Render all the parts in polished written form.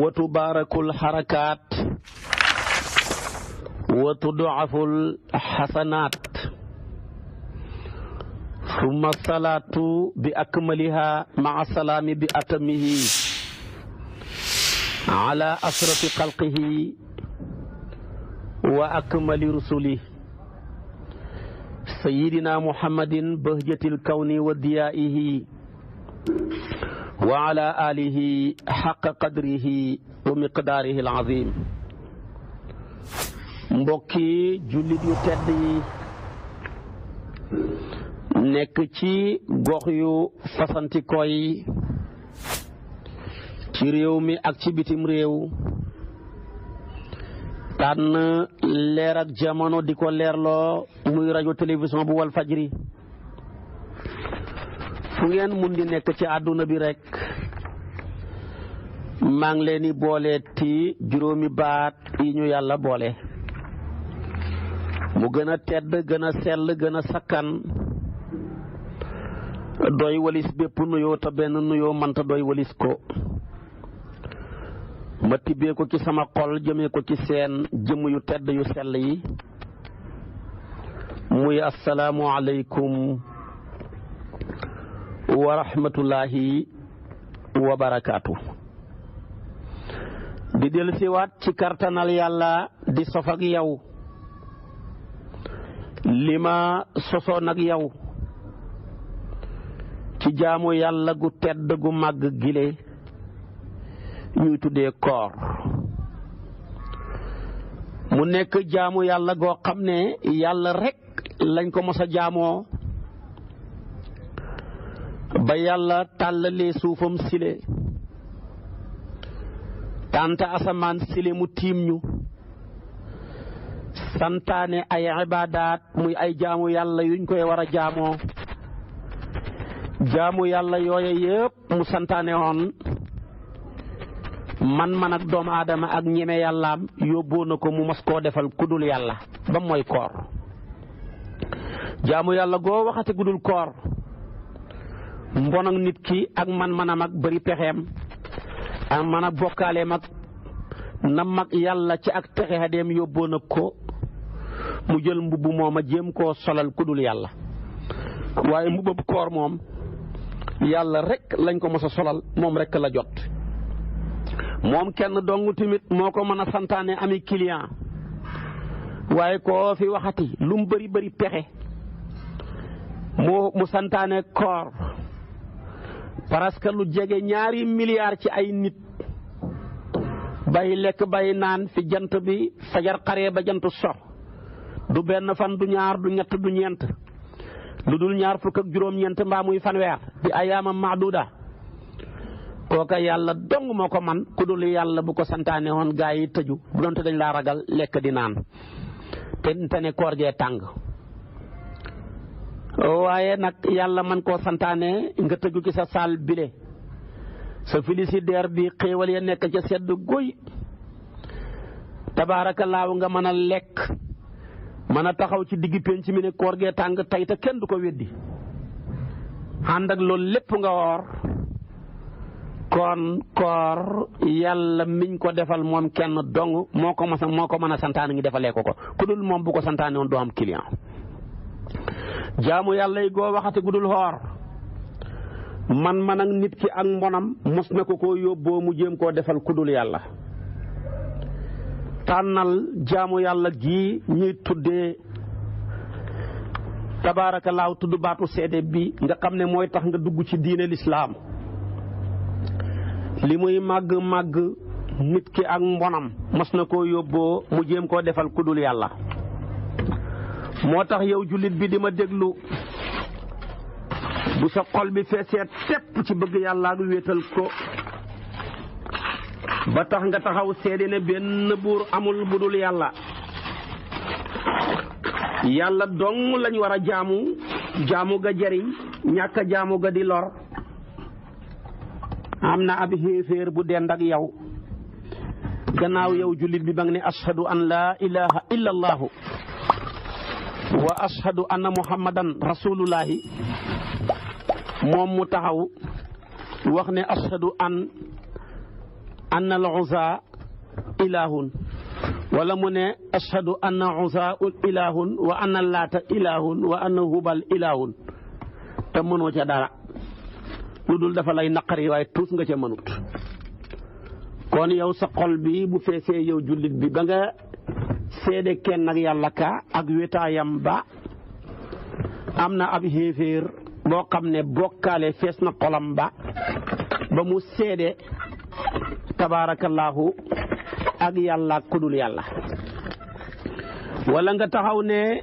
wa tubaarakul xarakaat wa tud'aful xasanaat summa salaatu bi akmaliha maa salaami bi atamihi ala asrafi xalqihi wa akmali rusuli sayyidina muhammadin bahjatil kawni wa diyaihi wa ala alihi xaqa qadrihi wa miqdaarihi al-azim. mbokki jullit yu tedd yi nekk ci gox yu fasantikoo yi ci réew mi ak ci bitim réew tànn leer ak jamono di ko leerloo muy rajo télévision bu wal fajri fu ngeen mun di nekk ci àdduna bi rek maa ngi leen di boole ti juróomi baat yi ñu yàlla boole mu gën a tedd gën a sell gën a sakkan doy walis bépp nuyoo te benn nuyoo mënta doy walis ko ma tibbee ko ci sama xol jëmee ko ci seen jëmm yu tedd yu sell yi muy asalaamu aleykum wa rahmatullahi wa barakaatu. di dellu siwaat ci kartanal yàlla di sof ak yow li ma sosoon ak yow ci jaamu yàlla gu tedd gu màgg gile ñuy tuddee koor mu nekk jaamu yàlla goo xam ne yàlla rek lañ ko mos a jaamoo ba yàlla tàllalee suufam sile tànta asamaan sile mu tiim ñu santaane ay ibaadaat muy ay jaamu yàlla yuñ koy war a jaamoo jaamu yàlla yooye yëpp mu santaane woon man ak doomu aadama ak ñeme yàllaam yóbboo na ko mu mos koo defal kudul yàlla ba mooy koor jaamu yàlla goo waxate gudul koor mbon ak nit ki ak manam ak bari pexeem ak man ak bokkaaleem ak nam ak yàlla ci ak texe xadeem yóbboo na ko mu jël mbubb moom a jéem koo solal kudul yàlla waaye mbubbam koor moom yàlla rek lañ ko mos a solal moom rek la jot moom kenn dong tamit moo ko mën a santaane ami client waaye koo fi waxati lu mu bari pexe mu santaane koor parce que lu jege 2 milliards ci ay nit bay lekk bay naan fi jant bi fajar xaree ba jant so du benn fan du ñaar du ñett du ñeent lu dul 26 mbaa muy fanweer bi ayaamam maaduda kooka yàlla dong moo ko man ku dul yàlla bu ko santaane woon gaa yi tëju bu doonte dañ laa ragal lekk di naan te ne koor gee tàng waaye nag yàlla man koo santaane nga tëju ci sa saal bile sa frigidaire bi xéewal ya nekk ca sedd guy tabaarakallaahu nga mën a lekk mën a taxaw ci digg penc mi ne koor gee tàng tey te kenn du ko weddi ànd ak loolu lépp nga woor kon koor yàlla miñ ko defal moom kenn dong moo ko mën a santaane ngi defalee ko ku dul moom bu ko santaane woon doo am client jaamu yàlla yi goo waxate gudul xoor man ak nit ki ak mbonam mos na ko yóbboo mu jéem koo defal ku dul yàlla tànnal jaamu yàlla gii ñuy tuddee tabaarakallaahu tudd baatu seede bi nga xam ne mooy tax nga dugg ci diine lislaam li muy màgg nit ki ak mbonam mos na koo yóbboo mu jéem koo defal ku dul yàlla moo tax yow jullit bi di ma déglu bu sa xol bi feesee tepp ci bëgg yàlla ak wéetal ko ba tax nga taxaw seede ne benn buur amul budul yàlla yàlla dong lañ war a jaamu ga jariñ ñàkk a jaamu ga di lor am na ab xéeféer bu dend ak yow gannaaw yow jullit bi ba nga ne ashhadu an laa ilaha illa allahu wa ashhadu anna muhammadan rasulullahi moom mu taxaw wax ne ashhadu anna al usa ilahun wala mu ne ashhadu anna usa ilahun wa anna laata ilahun wa anna hubal ilahun te mënoo ca dara lu dul dafa lay naqari waaye tuus nga ca mënut. kon yow sa xol bi bu feesee yow jullit bi ba nga seede kenn ak yàlla ka ak wétaayam ba am na ab xéeféer boo xam ne bokkaale fees na xolam ba mu seede tabaarakallaahu ak yàlla ku dul yàlla. wala nga taxaw ne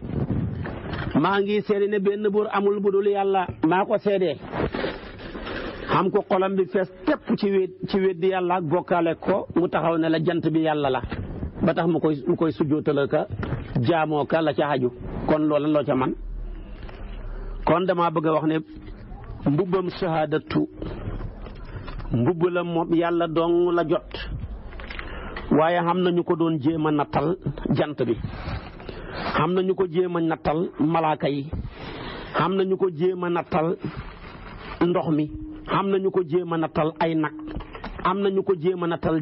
maa ngi seede ne benn buur amul bu dul yàlla maa ko seede xam ko xolam bi fees tepp ci weddi yàlla ak bokkaale ko mu taxaw ne la jant bi yàlla la ba tax mu koy sujjóotal ka jaamoo ka la ca xaju kon loola loo ca man. kon dama bëgg a wax ne mbubbam shahadatu mbubb la moom yàlla dong la jot waaye xam nañu ko doon jéem a nattal jant bi, xam nañu ko jéem a nattal malaaka yi, xam nañu ko jéem a nattal ndox mi, xam nañu ko jéem a nattal ay nag, am nañu ko jéem a nattal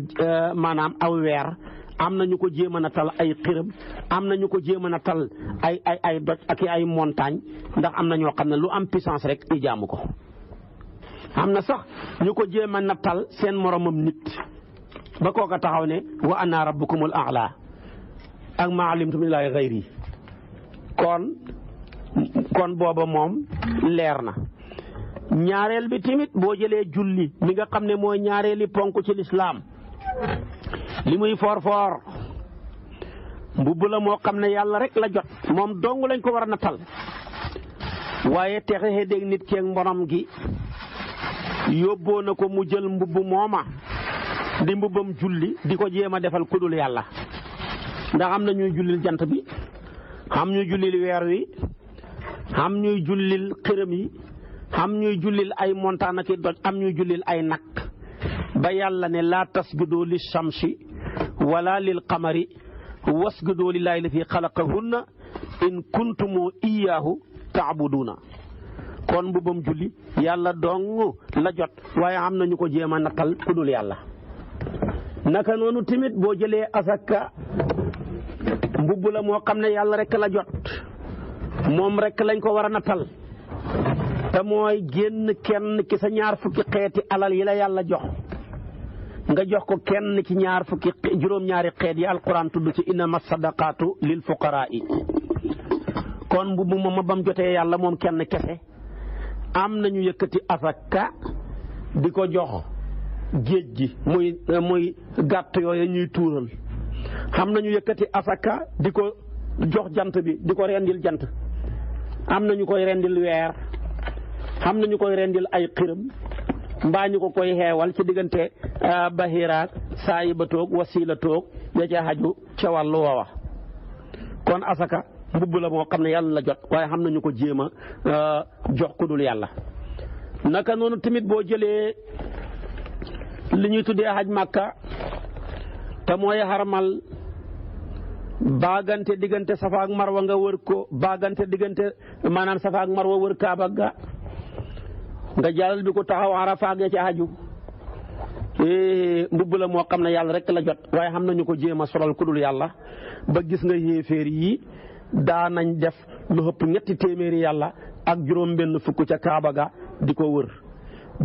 maanaam aw weer, am nañu ko jéem a nattal ay xërëm, am nañu ko jéem a nattal ay doj ak ay montagne ndax am na ñoo xam ne lu am puissance rek ñu jaamu ko. am na sax ñu ko jéem a nattal seen moromam nit ba kooka taxaw ne wa ana rabbukumul a'la ak ma alimtu min ilaahi ghayri kon booba moom leer na. ñaareel bi tamit boo jëlee julli mi nga xam ne mooy ñaareeli ponk ci lislaam li muy foor mbubb la moo xam ne yàlla rek la jot moom dong lañ ko war a nattal waaye texe dégg nit keeg mborom gi yóbboo na ko mu jël mbubb mooma di mbubbam julli di ko jéem a defal kudul yàlla. ndax am na ñuy jullil jant bi, xam ñuy jullil weer wi, xam ñuy jullil xërëm yi, xam ñuy jullil ay montagne ak doj, am ñuy jullil ay nag ba yàlla ne laa tasjudu li shamsi wala lil qamari wasjudu lillahi lazi xalaqahunna in kuntumu iyyahu ta'buduna. kon mbubbam julli yàlla dong la jot waaye am nañu ko jéem a nattal ku dul yàlla. naka noonu tamit boo jëlee asaka mbubb la moo xam ne yàlla rek la jot moom rek lañ ko war a nattal te mooy génn kenn ki sa ñaar fukki xeeti alal yi la yàlla jox nga jox ko kenn ci ñaar fukki juróom-ñaari xeet yi alquran tudd ci innama sadaqatu lil fuqara'i. kon mbubb moom bam jotee yàlla moom kenn kese am nañu yëkkati asaka di ko jox géej gi muy gàtt yooyu ñuy tuural, xam nañu yëkkati asaka di ko jox jant bi di ko rendil jant, am nañu koy rendil weer, xam nañu koy rendil ay xiram mbaa ñu ko koy xeewal ci diggante bahiraak saayiba toog wasila toog ya ca xaju ca wàllu woowa. kon asaka mbubb la moo xam ne yàlla la jot waaye xam nañu ko jéem a jox ku dul yàlla. naka noonu tamit boo jëlee li ñuy tuddee xaj màkka te mooy xarmal baagante diggante safa ak marwa nga wër ko, baagante diggante maanaam safa ak marwa wër kaaba ga nga jàllal bi ko taxaw arafa ga ca xaju mbubb la moo xam ne yàlla rek la jot waaye xam nañu ko jéem a solal ku dul yàlla ba gis nga yéeféer yi daa nañ def lu ëpp ñetti téeméeri yàlla ak juróom benn fukk ca kaaba ga di ko wër.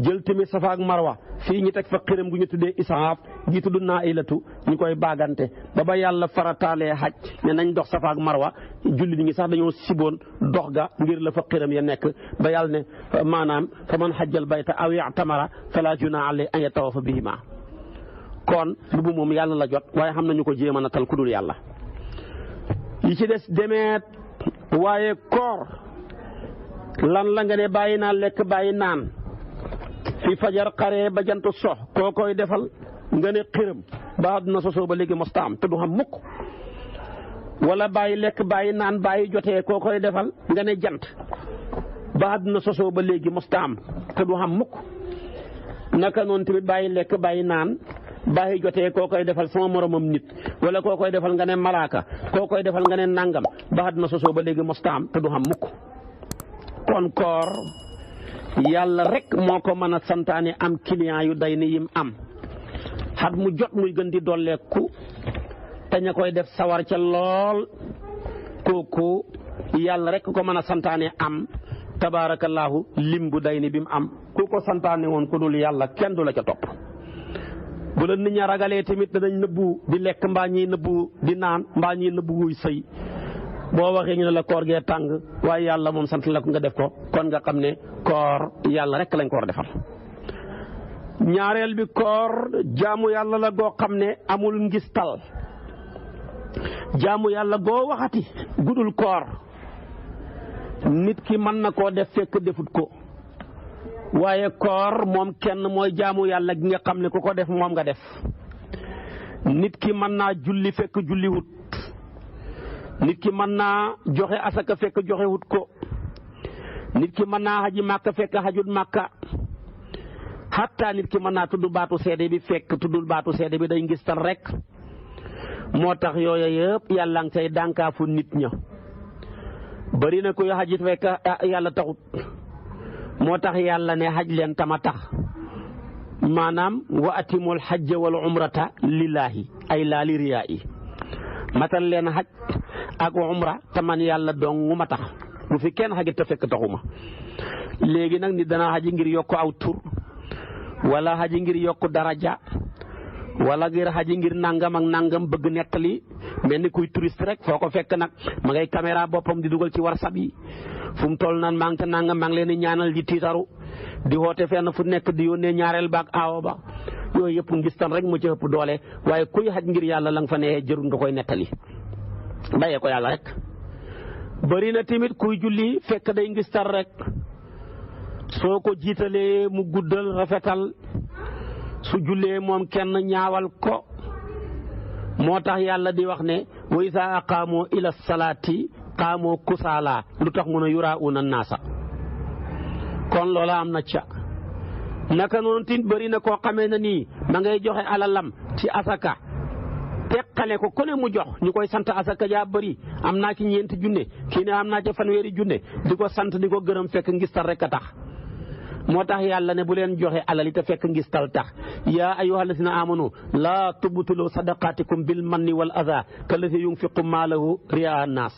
jël tamit safa ak marwa fii ñu teg fa xiram gu ñu tuddee isaaf gi tudd nailatu ñu koy baagante ba yàlla farataalee xaj ne nañ dox safa ak marwa julli ñi sax dañoo siboon dox ga ngir la fa xiram ya nekk ba yàlla ne maanaam fa man xajjal bayta aw i'tamara fala junaaha alayhi an yatawafa bihima. kon bu moom yàlla la jot waaye xam nañu ko jéem a natal ku dul yàlla. yi ci des demeet waaye koor lan la nga ne bàyyi naa lekk bàyyi naan fi fajar xaree ba jant sox koo koy defal nga ne xiram ba àdduna sosoo ba léegi mosta am te du xam mukk. wala bàyyi lekk bàyyi naan bàyyi jotee koo koy defal nga ne jant ba àdduna sosoo ba léegi mosta am te du xam mukk. naka noonu tamit bàyyi lekk bàyyi naan bàyyi jotee koo koy defal sama moromam nit wala koo koy defal nga ne malaaka koo koy defal nga ne nangam ba àdduna sosoo ba léegi mosta am te du xam mukk. kon koor yàlla rek moo ko mën a santaane am client yu day ni yim am xat mu jot muy gën di dolleeku te ña koy def sawar ca lool kooku yàlla rek ko mën a santaane am tabaarakallaahu lim bu day ni bi mu am ku ko santaane woon ku dul yàlla kenn du la ca topp. bu la nit ña ragalee tamit danañ nëbbu di lekk mbaa ñiy nëbbu di naan mbaa ñiy nëbbu wuy sëy boo waxee ñu ne la koor gee tàng waaye yàlla moom sant la ko nga def ko kon nga xam ne koor yàlla rek lañ ko war a defal. ñaareel bi koor jaamu yàlla la goo xam ne amul ngistal jaamu yàlla goo waxati gudul koor nit ki mën na koo def fekk defut ko waaye koor moom kenn mooy jaamu yàlla gi nga xam ne ku ko def moom nga def. nit ki mën naa julli fekk julli wut nit ki mën naa joxe asaka fekk joxe wut ko nit ki mën naa xaji màkka fekk xajut màkka xatta nit ki mën naa tudd baatu seede bi fekk tuddul baatu seede bi day ngistal rek. moo tax yooyu yëpp yàlla nga say dànkaafu nit ña bari na koy xajit fekk yàlla taxut moo tax yàlla ne xaj leen tama tax maanaam wa atimul xajja wal umrata lillaahi ay laa li riyaa'i matal leen xaj ak umra te man yàlla dong ma tax bu fi kenn xajit te fekk taxuma. léegi nag nit dana xaji ngir yokk aw tur wala xaji ngir yokk daraja wala ngir xaji ngir nangam ak nangam bëgg nettali mel ni kuy touriste rek foo ko fekk nag ma ngay caméra boppam di dugal ci WhatsApp yi fu mu toll naan maa ngi te nangam maa ngi leen di ñaanal di tiitaru di woote fenn fu nekk di yónnee ñaareel ba ak aawo ba yooyu yëpp ngistal rek mu ci ëpp doole waaye kuy xaj ngir yàlla la nga fa nee jërul nga koy nettali bàyyee ko yàlla rek. bëri na tamit kuy julli fekk day ngistal rek soo ko jiitalee mu guddal rafetal su jullee moom kenn ñaawal ko moo tax yàlla di wax ne wa izaa aqaamoo ila salaati qaamoo kusaala lu tax mun a yuraa'uuna naasa kon loola am na ca. naka noonu tin bëri na koo xamee na nii ma ngay joxe alalam ci asaka teqale ko ku ne mu jox ñu koy sant asaka jaa bëri am naa ci ñeenti junne kii ne am naa ca fanweeri junne di ko sant di ko gërëm fekk ngistal rek a tax. moo tax yàlla ne bu leen joxe alal te fekk ngistal tax yaa ayyuhal lazina amanu laa tubtilu sadaqaatikum bil manni wal adaa kallazi yunfiqu maalahu riyaa naas.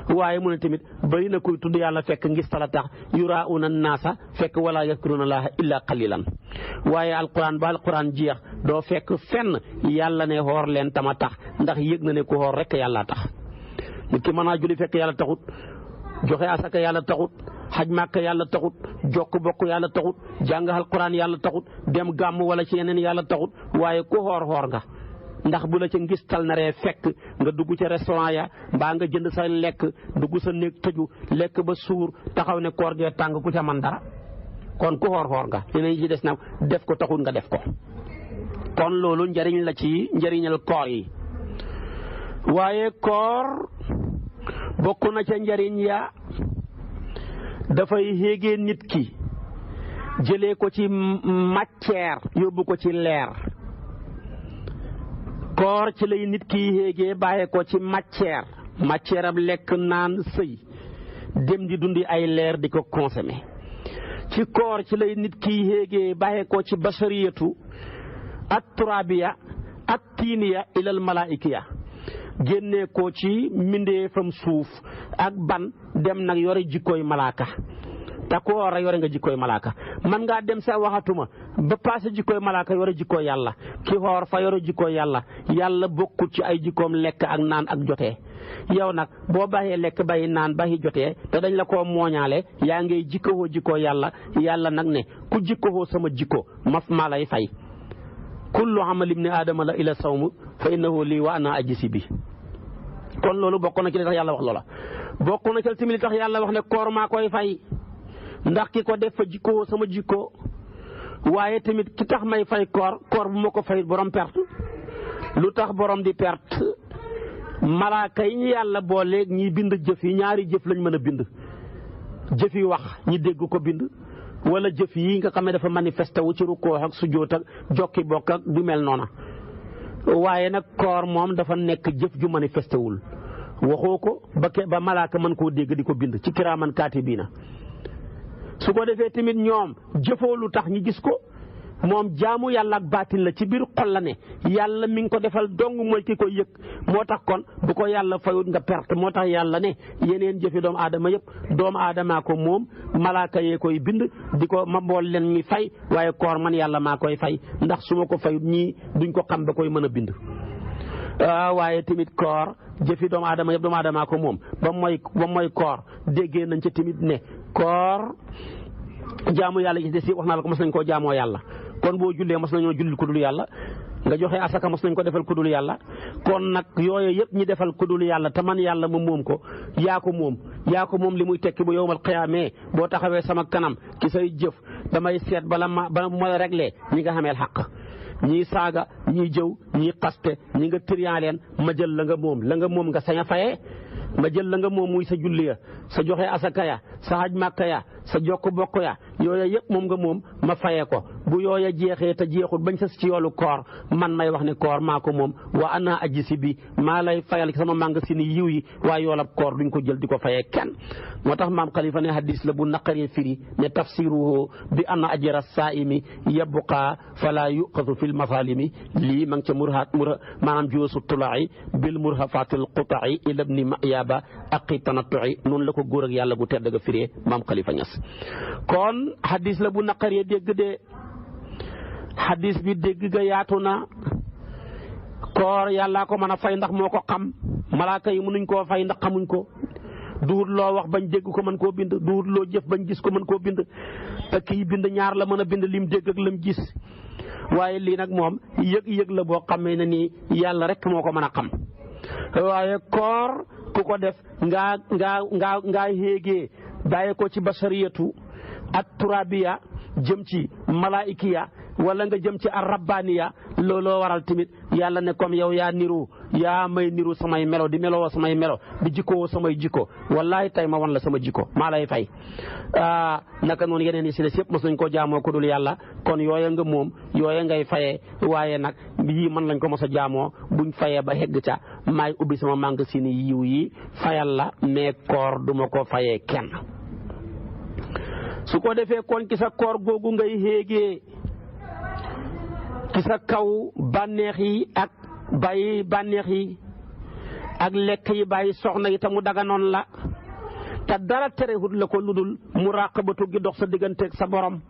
waaye mu ne tamit bëri na kuy tudd yàlla fekk ngistal a tax yuraa'uuna naasa fekk wala yazkuruuna llaaha illaa qaliilan. waaye alquran ba alquran jeex doo fekk fenn yàlla ne xoor leen tama tax ndax yëg na ne ku xoor rek yàlla tax. nit ki mën naa julli fekk yàlla taxut joxe asaka yàlla taxut xaj màkka yàlla taxut jokk bokk yàlla taxut jàng alquran yàlla taxut dem gàmm wala ci yeneen yàlla taxut waaye ku xoor nga ndax bu la ca ngistal naree fekk nga dugg ca restaurant ya mbaa nga jënd sa lekk dugg sa néeg tëju lekk ba suur taxaw ne koor gee tàng ku ca man dara kon ku xoor nga yeneen ci des na def ko taxut nga def ko. kon loolu njëriñ la ci njëriñal koor yi waaye koor bokk na ca njëriñ ya dafay yéegee nit ki jëlee ko ci matière yóbbu ko ci leer. koor ci lay nit ki yéegee bàyyee ko ci matière ab lekk naan sëy dem di dundi ay leer di ko consommer. ci koor ci lay nit ki yéegee bàyyee ko ci bashariyatu at turabiya at tiiniya ilal malaikiya génnee ko ci mbindeefam suuf ak ban dem nag yore jikkooy malaaka te ku woor yore nga jikkooy malaaka. man ngaa dem sa waxatuma ba passé jikkooy malaaka yore jikkooy yàlla ki xoor fa yore jikkooy yàlla bokkut ci ay jikkoom lekk ak naan ak jotee. yow nag boo bàyyee lekk bàyyi naan bàyyi jotee te dañ la koo mooñaale yaa ngay jikkoo jikkoo yàlla nag ne ku jikkoo sama jikko maa lay fay. kullu amali ibni aadama la ila sawm fa innahu lii wa ana ajzi bi. kon loolu bokk na ci li tax yàlla wax loola bokk na ci li tax yàlla wax ne koor maa koy fay ndax ki ko def fa jikkoo sama jikko. waaye tamit ki tax may fay koor bu ma ko fay borom perte. lu tax borom di perte malaaka yi ñu yàlla booleeg ñiy bind jëf yi ñaari jëf lañ mën a bind. jëf yi wax ñi dégg ko bind wala jëf yi nga xam ne dafa manifesté wu ci rukkoo ak sujjóot ak jokki bokk ak du mel noona. waaye nag koor moom dafa nekk jëf ju manifesté wul waxoo ko ba malaaka mën koo dégg di ko bind ci kiraaman kaatibiina. su ko defee tamit ñoom jëfoo lu tax ñi gis ko moom jaamu yàlla ak baatin la ci biir xol la ne yàlla mi ngi ko defal dong mooy ki koy yëg moo tax kon bu ko yàlla fayut nga perte moo tax yàlla ne yeneen jëfi doomu aadama yëpp doomu aadamaa ko moom malaaka yee koy bind di ko ma mbool leen ñuy fay waaye koor man yàlla maa koy fay ndax su ma ko fayut ñii duñ ko xam ba koy mën a bind waaye tamit koor jëfi doomu aadama yëpp doomu aadamaa ko moom ba mooy koor déggee nañ ca tamit ne koor jaamu yàlla ci des wax naa la ko mos nañ koo jaamoo yàlla kon boo jullee mos nañoo jullil ku dul yàlla nga joxe asaka mos nañ ko defal ku dul yàlla kon nag yooyu yëpp ñi defal ku dul yàlla te man yàlla ma moom ko yaa ko moom li muy tekki bu yowmal qiyaamee boo taxawee sama kanam ki say jëf damay seet bala mooy réglé ñi nga xameel xaq ñii saaga ñii jëw ñii xaste ñi nga trian leen ma jël la nga moom nga sañ a fayee ma jël la nga moom muy sa julli ya sa joxe asaka ya sa haj màkka ya sa jokk bokk ya yooya yëpp moom nga moom ma fayee ko bu yooya jeexee te jeexul bañ sas ci yoolu koor man may wax ne koor maa ko moom wa ana aji si bi maa lay fayal sama màng si ni yiw yi waaye yoolab koor duñ ko jël di ko fayee kenn moo tax maam Khalifa ne hadis la bu naqaree firi ne tafsiruhu bi anna ajra saimi yabqa fala yuqadu fil masalimi lii ma ngi ca maanaam juusu tulaayi bil murhafatil quta'i ila ibni ma'yaba aqi tanattu'i noonu la ko góor ak yàlla gu tedd ga firee maam Khalifa Niass kon hadis la bu naqaree dégg de hadis bi dégg ga yaatu na koor yàllaa ko mën a fay ndax moo ko xam malaaka yi mënuñ koo fay ndax xamuñ ko duhut loo wax bañ dégg ko mën koo bind duhut loo jëf bañ gis ko mën koo bind te kii bind ñaar la mën a bind lim dégg ak lim gis waaye lii nag moom yëg-yëg la boo xamee ne nii yàlla rek moo ko mën a xam waaye koor ku ko def ngaa héegee bàyyee ko ci basariyatu ak turabiya jëm ci malaikiya wala nga jëm ci arrabbaniya looloo waral tamit yàlla ne comme yow yaa may niru samay melo di meloo samay melo di jikkoo samay jikko wallahi tay ma wan la sama jikko maa lay fay naka noonu yeneen yi si des yëpp mos nañ ko jaamoo ko dul yàlla kon yooya nga moom yooya ngay fayee waaye nag yii mën lañ ko mos a jaamoo buñ fayee ba hegg ca maay ubbi sama màng si ni yiw yi fayal la mais koor duma ko fayee kenn su ko defee kon ki sa koor googu ngay héegee ci sa kaw bànneex yi ak bàyyi bànneex yi ak lekk yi bàyyi soxna yi te mu daganoon la te dara terewut la ko ludul muraqabatu gi dox sa digganteeg sa borom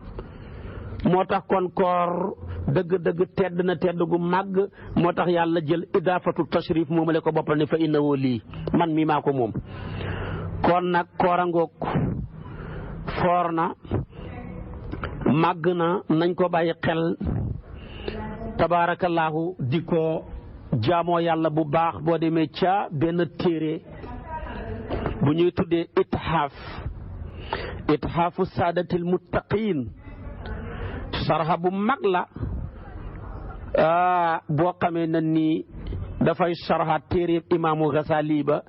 moo tax kon koor dëgg-dëgg tedd na tedd gu màgg moo tax yàlla jël idaafatu tashrif moomale ko boppal ne fa innahu lii man mii maa ko moom kon nag koor a ngoog foor na màgg na nañ ko bàyyi xel tabaarakallaahu di ko jaamoo yàlla bu baax boo demee ca benn téere bu ñuy tuddee ithaafu saadatil muttaqiin sarxa bu mag la boo xamee na ni dafay sarxa téere imaamu Ghazali ba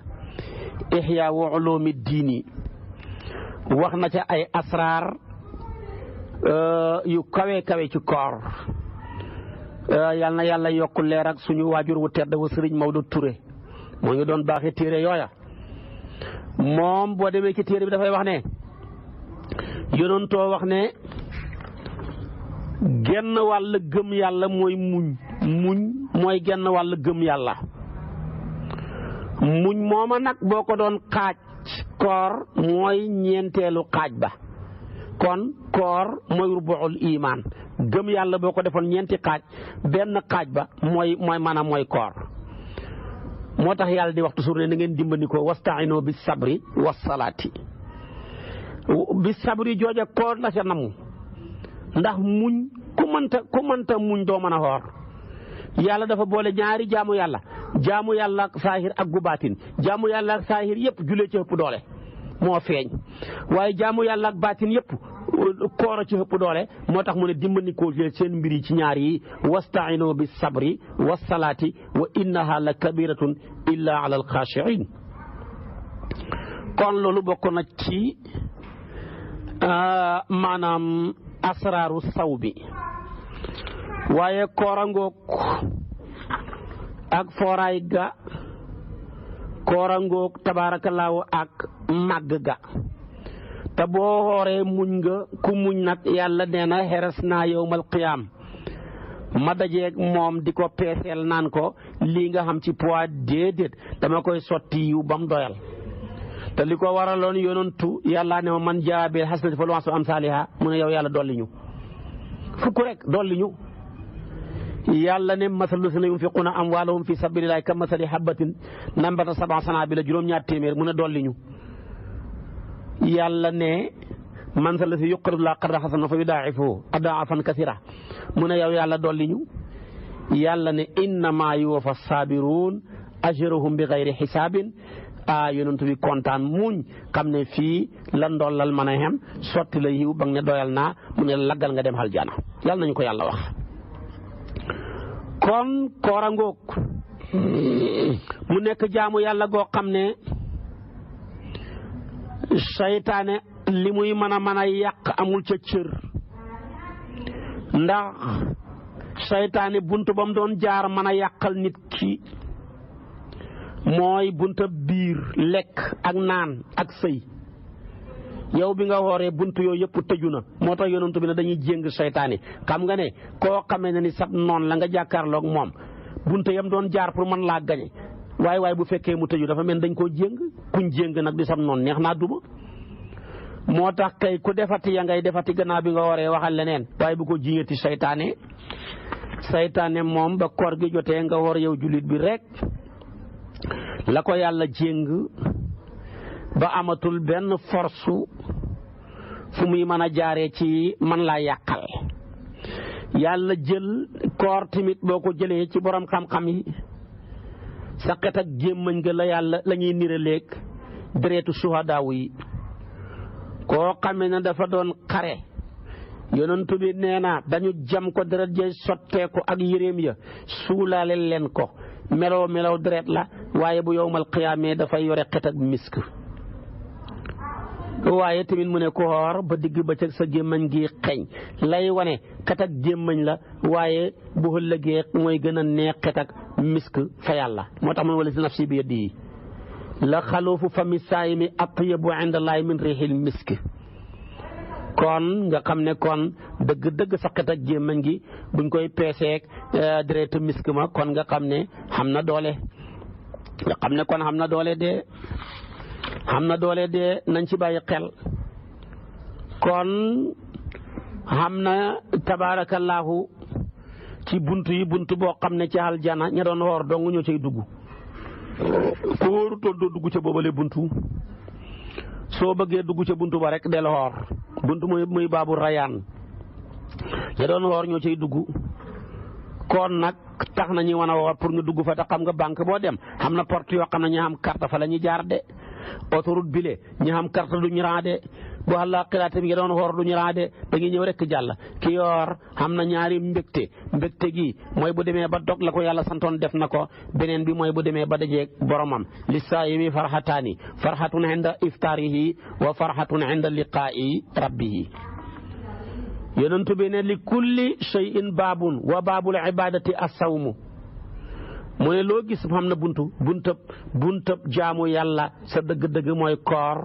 ihya wa ulumi diini wax na ca ay asraar yu kawe kawe ci koor yal na yàlla yokk leer ak suñu waajur wu tedd wa Sëriñ Maodo Touré moo ñu doon baaxee téere yooya moom boo demee ci téere bi dafay wax ne yonentoo wax ne genn wàll gëm yàlla mooy muñ mooy genn wàll gëm yàlla muñ mooma nag boo ko doon xaaj koor mooy ñeenteelu xaaj ba kon koor mooy rubuul iman gëm yàlla boo ko defoon ñeenti xaaj benn xaaj ba mooy maanaam mooy koor moo tax yàlla di wax toujours ne na ngeen dimbandikoo wastaino bi sabri was salaati bi sabri jooja koor la ca namu ndax muñ ku mënta muñ doo mën a xoor yàlla dafa boole ñaari jaamu yàlla ak saahir ak gu baatin jaamu yàlla ak saahir yëpp julee ci ëpp doole moo feeñ waaye jaamu yàlla ak baatin yëpp koor a ci ëpp doole moo tax mu ne dimbandikoo seen mbir yi ci ñaar yi wastaino bi sabri was salaati wa innaha la kabiratun illa ala alxaashiin kon loolu bokk na ci maanaam asraaru saw bi waaye koorangoog ak fooraay ga koorangoog tabaarakallaahu ak màgg ga te boo xooree muñ nga ku muñ nag yàlla nee na xeres naa yawmal qiyaam ma dajeeg moom di ko peeseel naan ko lii nga xam ci poids déedéet dama koy sotti yiw ba mu doyal te li ko waraloon yonantu yàlla ne ma man jaa bil hasanati falahu ashru amsaalihaa mu ne yow yàlla dolli ñu fukk rek dolli ñu yàlla ne masalu lazina yunfiquuna amwaalahum fi sabilillahi ka masali habbatin nambata sab'a sanaabila juróom-ñaar téeméer mu ne dolli ñu yàlla ne man zal lazi yuqridu llaaha qardan hasanan fa yudaa'ifuhu adaa'afan kasiira mu ne yow yàlla dolli ñu yàlla ne innamaa yuwaffa saabiruun ajrahum bi gayri hisaabin yonent bi kontaan muñ xam ne fii la ndollal mën a xem sotti la yiw ba nga ne doyal naa mu ne laggal nga dem aljana yàlla nañu ko yàlla wax. kon koora ngoog mu nekk jaamu yàlla goo xam ne saytaane li muy mën a yàq amul ca cër ndax saytaane bunt ba mu doon jaar mën a yàqal nit ki mooy bunta biir lekk ak naan ak sëy yow bi nga wooree bunt yooyu yëpp tëju na moo tax yonent bi ne dañuy jéng saytaane xam nga ne koo xamee ne ni sab noon la nga jàkkaarloog moom bunta yam doon jaar pour mën laa gañe waaye bu fekkee mu tëju dafa mel dañ koo jéng kuñ jéng nag di sab noon neex naa duma moo tax kay ku defati ya ngay defati gannaaw bi nga wooree waxal leneen waaye bu ko jiñati saytaane moom ba koor gi jotee nga woor yow jullit bi rek la ko yàlla jéng ba amatul benn force fu muy mën a jaaree ci man laa yàqal yàlla jël koor tamit boo ko jëlee ci borom xam-xam yi sa xet ak gémmañ nga la ñuy niraleeg deretu suhadaaw yi koo xamee ne dafa doon xare yonent bi nee na dañu jam ko deret jay sotteeku ak yéreem ya suulaale leen ko melow deret la waaye bu yowmal qiyaamee dafay yore xet ak misk waaye tamit mu ne ko xoor ba digg ba ca sa gémmañ gi xeeñ lay wane xet ak gémmañ la waaye bu ëllëgee mooy gën a neex xet ak misk fa yàlla moo tax mu ne wala si nafsi bi yadihi la xaluufu fami saayimi atyabu inda llaahi min riihil misk kon nga xam ne kon dëgg sa xet ak gémmañ gi buñ koy peeseek deretu misk ma kon nga xam ne xam na doole nga xam ne kon xam na doole de nañ ci bàyyi xel kon xam na tabaarakallaahu ci bunt boo xam ne ci aljana ña doon woor dong ñoo cay dugg ku wóorutoon doo dugg ca boobale buntu soo bëggee dugg ca buntu ba rek del woor buntu muy baabu rayaan ña doon woor ñoo cay dugg kon nag tax na ñu mën a woor pour nga dugg fa te xam nga banque boo dem xam na porte yoo xam ne ñi xam carte fa la ñuy jaar de autoroute bile ñi xam carte du ñu raa de bu àllaaxira tamit doon xoor du ñu raa de da ngi ñëw rek jàll ki yoor xam na ñaari mbégte gi mooy bu demee ba dog la ko yàlla santoon def na ko beneen bi mooy bu demee ba dajeeg boromam li saayimi farxataani farxatun inda iftaarihi wa farxatun inda liqaa'i rabbihi yonent bi ne li kulli shay'in baabun wa baabul ibadati as-sawmu mu ne loo gis xam na buntab jaamu yàlla sa dëgg-dëgg mooy koor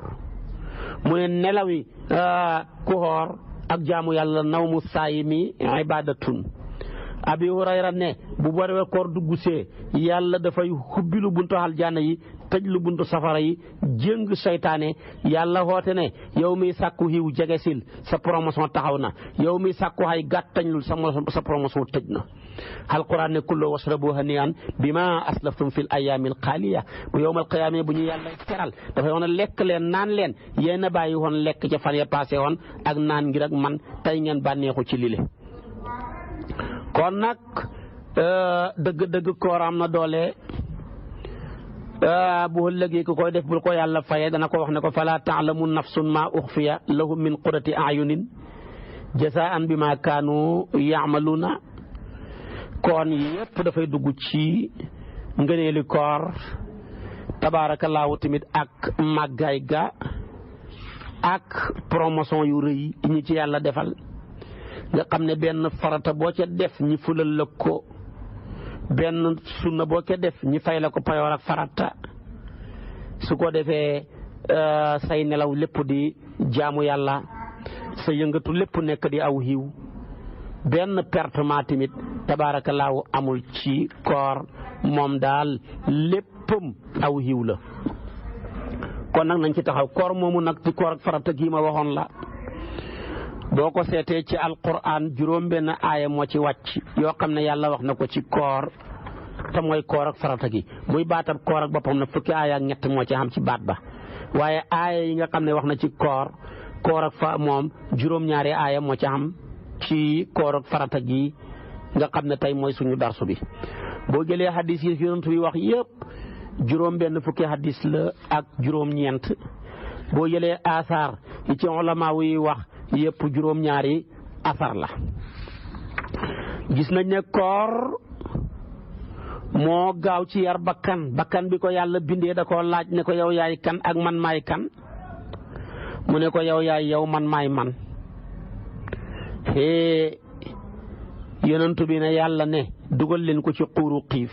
mu ne nelawi ku xoor ak jaamu yàlla nawmu saayimi ibadatun abi hurayra ne bu baree koor duggusee yàlla dafay xubbilu buntu aljanna yi tëj lu buntu safara yi jéng seytaane yàlla xoote ne yow mi sàkku xiw jegesil sa promotion taxaw na yow mi sàkku xay gàttañlul sa promotion tëj na alquran ne kullu washrabu hanian bima aslaftum fil ayamil xaaliya bu yowmal qiyaama bu ñu yàlla teral dafay woon lekk leen naan leen yéen a bàyyi woon lekk ca fan ya passé woon ak naan ngir ak man tey ngeen bànneexu ci lile kon nag dëgg koor am na doole bu ëllëgee ku koy def bul ko yàlla fayee dana ko wax ne ko fala ta'lamu nafsun ma uxfiya lahum min qurrati a'yunin jasaan bima kaanu ya'maluna kon yépp dafay dugg ci ngëneeli koor tabaarakallaahu tamit ak màggaay ga ak promotion yu rëy ñi ci yàlla defal nga xam ne benn farata boo ca def ñi fulal la ko benn sunna boo ca def ñi fay la ko payoor ak farata su ko defee say nelaw lépp di jaamu yàlla sa yëngatu lépp nekk di aw xiiw benn pertement tamit tabaarakallaahu amul ci koor moom daal léppam aw yiw la. kon nag nañ ci taxaw koor moomu nag ci koor ak farata gi ma waxoon la boo ko seetee ci alquran juróom benn aaya moo ci wàcc yoo xam ne yàlla wax na ko ci koor te mooy koor ak farata gi muy baatab koor ak boppam na fukki aaya ak ñett moo ci xam ci baat ba waaye aaya yi nga xam ne wax na ci koor ak fa moom juróom-ñaari aaya moo ci xam ci koor ak farata gi nga xam ne tey mooy suñu darsu bi. boo jëlee hadis yi yonent bi wax yëpp juróom benn fukki hadis la ak juróom-ñeent boo jëlee asaar yi ci ulama yi wax yëpp juróom-ñaari asar la. gis nañ ne koor moo gaaw ci yar bakkan bi ko yàlla bindee da koo laaj ne ko yow yaay kan ak man maay kan mu ne ko yow yaay yow man maay man yonentu bi ne yàlla ne dugal leen ko ci xuuru xiif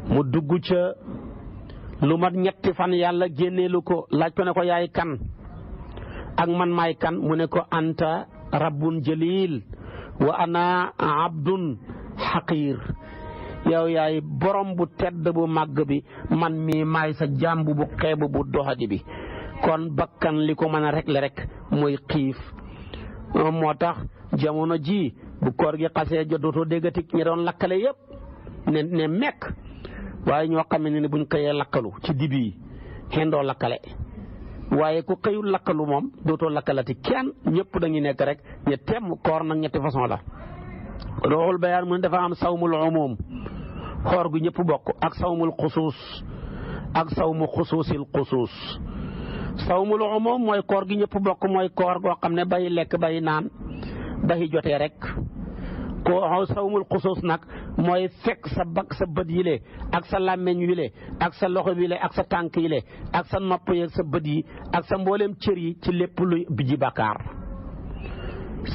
mu dugg ca lu mat ñetti fan yàlla génneelu ko laaj ko ne ko yaay kan ak man maay kan mu ne ko anta rabbun jalil wa ana abdun xaqiir yow yaay borom bu tedd bu màgg bi man mii maay sa jàmbu bu xeebu bu doxadi bi. kon bakkan li ko mën a régler rek mooy xiif moo tax jamono ji bu koor gi xasee jot dootoo déggati ñi doon lakkale yëpp ne mekk waaye ñoo xam ne buñ xëyee lakkalu ci dibi yi xendoo lakkale waaye ku xëyul lakkalu moom dootoo lakkalati kenn ñëpp dañuy nekk rek ñe temm koor nag ñetti façon la. Ruuxul Bayaan mu ne dafa am sawmul umum xoor gu ñëpp bokk ak sawmul xusuus ak sawmu xusuusil xusuus. sawmul umum mooy koor gi ñëpp bokk mooy koor goo xam ne bay lekk bay naan dahi jotee rek ko sawmul xusuus nag mooy fekk sa bët yile ak sa làmmeñ yile ak sa loxo yile ak sa tànk yile ak sa nopp yi ak sa bët yi ak sa mboolem cër yi ci lépp luy biji bàkkaar.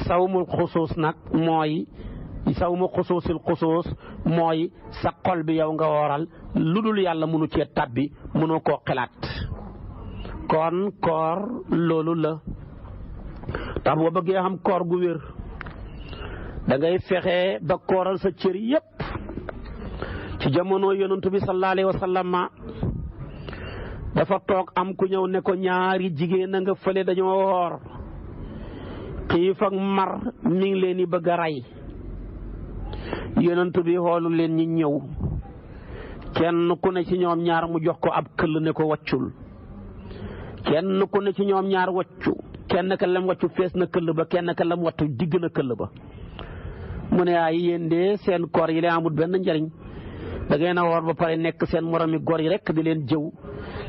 sawmul xusuus nag mooy sawmu xusuusil xusuus mooy sa xol bi yow nga wooral lu dul yàlla mënu cee tàbbi mënoo koo xelaat. kon koor loolu la tax boo bëggee xam koor gu wér da ngay fexe ba kooral sa cër yépp. ci jamono yonent bi sallallahu alayhi wa sallam dafa toog am ku ñëw ne ko ñaari jigéen a nga fële dañoo woor xiif ak mar mi ngi leen di bëgg a rey yonent bi xoolu leen ñi ñëw kenn ku ne ci ñoom ñaar mu jox ko ab këll ne ko waccul kenn ku ne ci ñoom ñaar waccu kenn ka lam waccu fees na këll ba kenn ka lam wattu digg na këll ba mu ne ay yéen de seen koor yi leen amul benn njariñ da ngeen a woor ba pare nekk seen moromi góor yi rek di leen jëw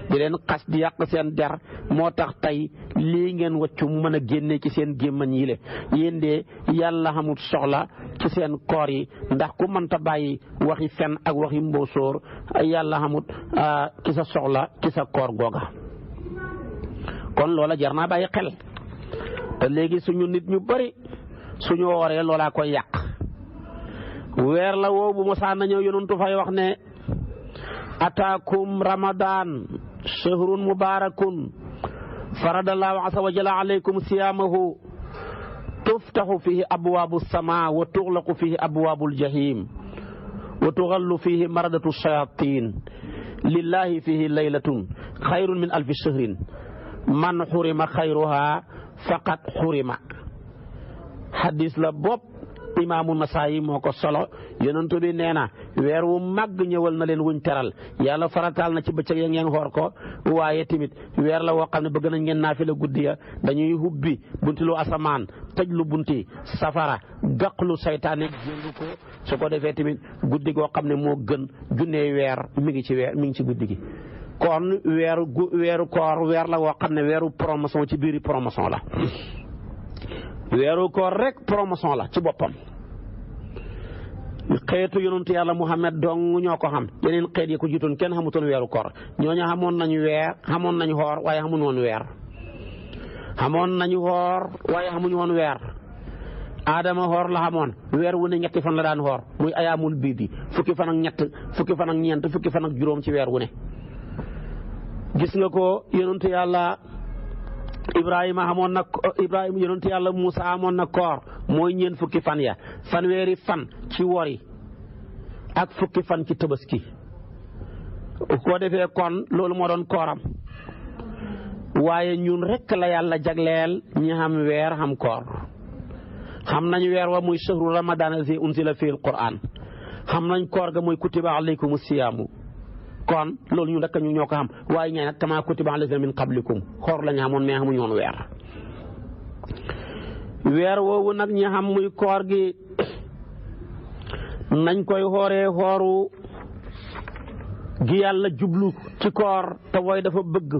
di leen xas di yàq seen der moo tax tey lii ngeen waccu mu mën a génne ci seen gémmañ yi le yéen de yàlla xamul soxla ci seen koor yi ndax ku mënta bàyyi waxi fen ak waxi mbóosóor yàlla xamul ci sa soxla ci sa koor googa. kon loola jar naa bàyyi xel te léegi suñu nit ñu bari suñu wooree loolaa koy yàq. weer la woo bu mosaan na ñëw yonentu fay wax ne ataakum ramadan shahrun mubarakun faradallahu azza wa jalla alaykum siyaamahu tuftaxu fihi abwaabu sama wa tuxlaqu fihi abwaabul jahim wa tuxallu fihi maradatu shayatin lillahi fihi laylatun xayrun min alfi shahrin man xurima xayruha faqad xurima. hadis la bopp imaamu Nasaayi moo ko solo yonent bi nee na weer wu màgg ñëwal na leen wuñ teral yàlla farataal na ci bëccëg ya ngeen xoor ko waaye tamit weer la woo xam ne bëgg nañ ngeen naafila guddi ya dañuy hubbi bunti lu asamaan tëj lu bunti safara gàqlu saytaane jéngu ko su ko defee tamit guddi goo xam ne moo gën junnee weer mi ngi ci guddi gi. kon weeru koor weer la woo xam ne weeru promotion ci biiri promotion la. weeru koor rek promotion la ci boppam xeetu yonentu yàlla Muhammad dong ñoo ko xam yeneen xeet yi ko jiitoon kenn xamutoon weeru koor ñooñu xamoon nañu weer xamoon nañu xoor waaye xamuñu woon weer xamoon nañu xoor waaye xamuñu woon weer Adama xoor la xamoon weer wu ne ñetti fan la daan xoor muy ayaamul biidi fukki fan ak ñett fukki fan ak ñeent fukki fan ak juróom ci weer wu ne. gis nga ko yonentu yàlla Ibrahima yonent yàlla Muusa amoon na koor mooy ñeent fukki fan ya fanweeri fan ci wori ak fukki fan ci tabaski ko defee kon loolu moo doon kooram waaye ñun rekk la yàlla jagleel ñi xam weer xam koor xam nañ weer wa muy shahru ramadan allazi unzila fihi alquran xam nañ koor ga muy kutiba alaykum siyaamu kon loolu ñun rekk ñu ñoo ko xam waaye ñee nag kama kutiba alazina min qablikum xoor la ñu xamoon mais xamuñu woon weer woowu nag ñi xam muy koor gi nañ koy xooree xooru gi yàlla jublu ci koor te wooy dafa bëgg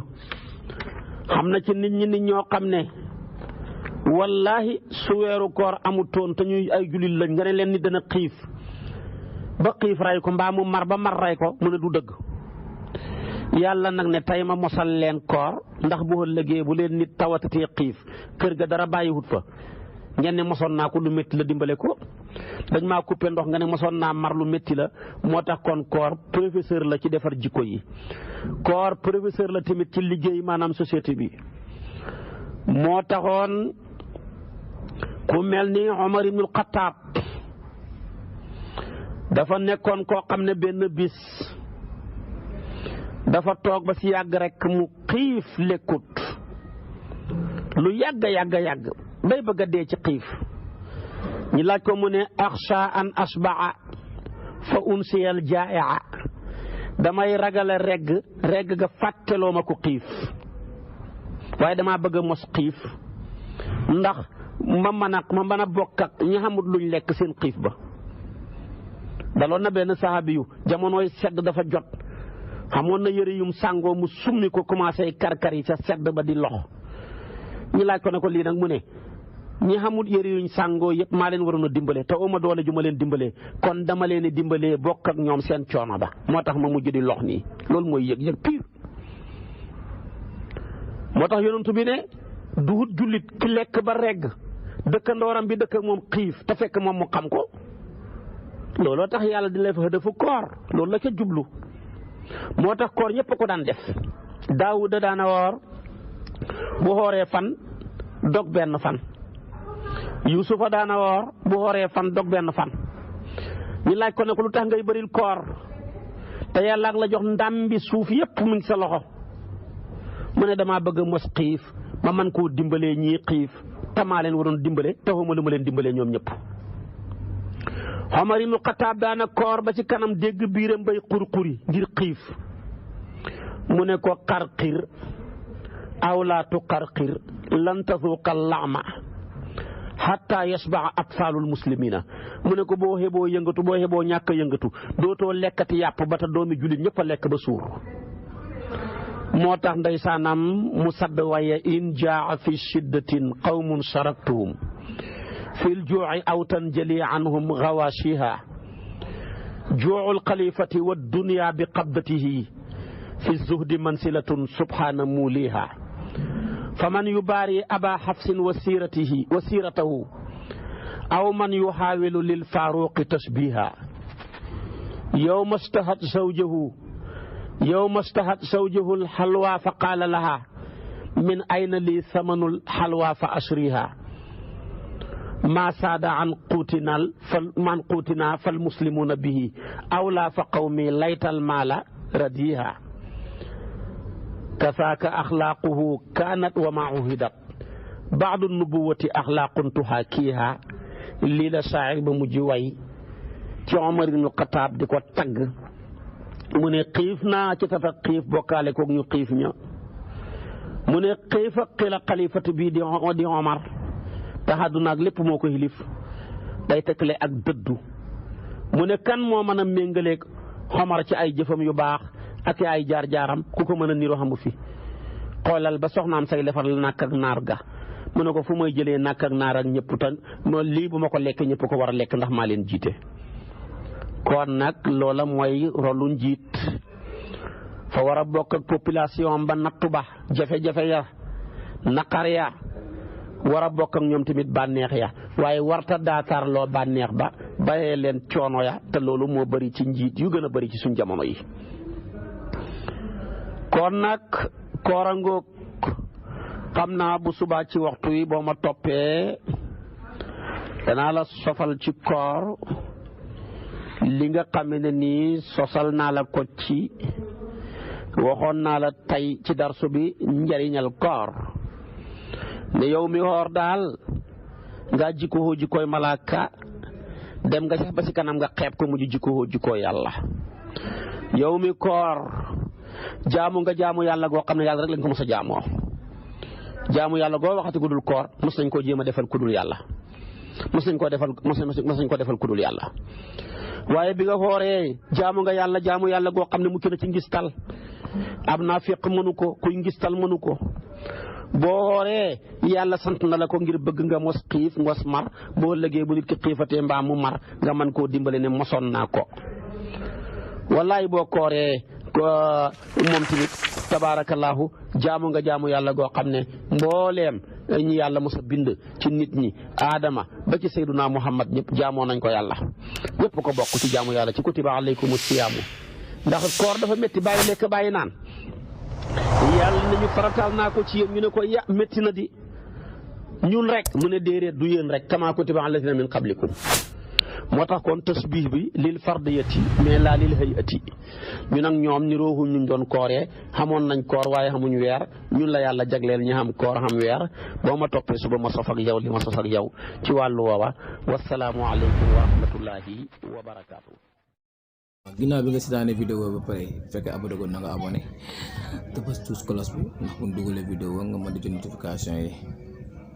xam na ci nit ñoo xam ne wallahi su weeru koor amutoon te ñuy ay jullit lañ nga ne leen ni dana xiif ba xiif ray ko mbaa mu mar ba mar ray ko mu ne du dëgg yàlla nag ne tey ma mosal leen koor ndax bu ëllëgee bu leen nit tawatatee xiif kër ga dara bàyyiwut fa ngeen ne mosoon naa ko lu métti la dimbale ko dañ maa coupé ndox nga ne mosoon naa mar lu métti la moo tax kon koor professeur la ci defar jikko yi koor professeur la tamit ci liggéey maanaam société bi moo taxoon ku mel ni Omar ibnul Xattaab dafa nekkoon koo xam ne benn bis dafa toog ba ci yàgg rekk mu xiif lekkut lu yàgg bay bëgg a dee ci xiif ñi laaj ko mu ne axsha an asbaa fa unsiyal jaaia damay ragale regg ga fàtteloo ma ko xiif waaye damaa bëgg a mos xiif ndax ma mën a bokk ak ñi xamut luñ lekk seen xiif ba daloon na benn sahabi yu jamonooy sedd dafa jot xamoon na yëre yum sàngoo mu summi ko commencé karkar yi ca sedd ba di lox ñi laaj ko ne ko lii nag mu ne ñi xamul yëre yuñ sàngoo yëpp maa leen waroon a dimbale te uma doole ju ma leen dimbalee kon dama leen di dimbalee bokk ak ñoom seen coono ba moo tax ma mujj di lox nii loolu mooy yëg pire. moo tax yonent bi ne duhut jullit ki lekk ba regg dëkkandooram bi dëkk ak moom xiif te fekk moom mu xam ko looloo tax yàlla di la fa dafa koor loolu la ca jublu moo tax koor ñëpp ko daan def Daawuda daana woor bu xooree fan dog benn fan Yuusufa daana woor bu xooree fan dog benn fan ñu laaj ko ne ko lu tax ngay bëril koor te yàlla ak la jox ndàmbi suuf yëpp mu ngi sa loxo mu ne damaa bëgg a mos xiif ma man koo dimbalee ñii xiif te maa leen waroon dimbale te xawma lu ma leen dimbalee ñoom ñëpp. Omar ibnu Xataab daana koor ba ci kanam dégg biiram bay xurxuri ngir xiif mu ne ko xarxir aw laa tuqarxir lan tazuuqa laama hatta yasbaa atfaalul muslimina mu ne ko boo xeboo yëngatu boo xeboo ñàkk a yëngatu dootoo lekkati yàpp ba te doomi jullit ñëpp a lekk ba suur moo tax ndeysaanam mu sadd waaye in jaa fi shiddatin qawmun sharaktuhum fil juuci aw tanjali anhum gawaashiha juucul xalifati wa dunya bi qabdatihi fi zuhdi mansilatun subhaana muuliha faman yubaari aba xafsin wa siiratahu aw man yuxaawilu lil faaruqi tashbiha yowma stahat zawjahu alxalwa fa qaala laha min ayna li samanul xalwa fa ashriha ma saada an quutina fal muslimuuna bihi awlaa fa qawmi laytal maala radiha kasaaka axlaaquhu kaanat wa ma uhidat baadu nubuwati axlaaqun tuhaakiha lii la saacir ba mujj way ci Omar ibnu Xataab di ko tagg mu ne xiif naa ci tata xiif bokkaale koog ñu xiif ña mu ne xiif ak xila xalifatu bii di Omar te àdduna ak lépp moo ko xilif day tekkale ak dëddu mu ne kan moo mën a méngaleeg Omar ci ay jëfam yu baax ak ay jaar-jaaram ku ko mën a niroo xamu fi xoolal ba soxnaam say defar la nàkk ak naar ga mu ne ko fu may jëlee nàkk ak naar ak ñëpp tan lii bu ma ko lekkee ñëpp ko war a lekk ndax maa leen jiite kon nag loola mooy rolu njiit fa war a bokk ak population ba nattu ba jafe-jafe ya naqar ya war a bokk ak ñoom tamit bànneex ya waaye warta daakaarloo bànneex ba bàyyee leen coono ya te loolu moo bëri ci njiit yu gën a bëri ci suñ jamono yi kon nag koorangoog xam naa bu subaa ci waxtu wi boo ma toppee danaa la sofal ci koor li nga xam ne nii sosal naa la ko ci waxoon naa la tey ci darsu bi njariñal koor ne yow mi xoor daal nga jikkoo jikkooy malaaka dem nga sax ba ci kanam nga xeeb ko mujj jikkoo jikkoo yàlla yow mi koor jaamu nga jaamu yàlla goo xam ne yàlla rek lañ ko mos a jaamoo jaamu yàlla goo waxati ku dul koor mos nañ koo jéem a defal ku dul yàlla mos nañ koo defal ku dul yàlla waaye bi nga xooree jaamu nga yàlla jaamu yàlla goo xam ne mucc na ci ngistal am naa féq mënu ko kuy ngistal mënu ko boo xooree yàlla sant na la ko ngir bëgg nga mos xiif ngos mar boo lëgee bu nit ki xiifatee mbaa mu mar nga mën koo dimbale ne mosoon naa ko wallaay boo kooree moom tamit tabaarakallaahu jaamu nga jaamu yàlla goo xam ne mbooleem ñi yàlla mos a bind ci nit ñi aadama ba ci sayduna muhammad ñëpp jaamoo nañ ko yàlla ñëpp ko bokk ci jaamu yàlla ci kutiba alaykumu siyaamu ndax koor dafa métti bàyyi lekk bàyyi naan yàlla nañu farataal naa ko ci yéen ñu ne ko ya métti na di ñun rek mu ne déedéet du yéen rek kama kutiba alladina min qablikum moo tax kon tasbih bi lil fardiyati mais laa lil hayati ñu nag ñoom ni rooxuñ ñu doon kooree xamoon nañ koor waaye xamuñ weer ñun la yàlla jagleel ñi xam koor xam weer boo ma toppee suba ma sof ak yow li ma sos ak yow ci wàllu woowa wasalaamu aleykum wa rahmatullahi wa barakaatu. ginnaaw bi nga seetaanee vidéo ba pare fekkee abonné ko na nga abonné te bës tous cloche bi ndax bu ñu dugalee vidéo nga mën di jot notification yi.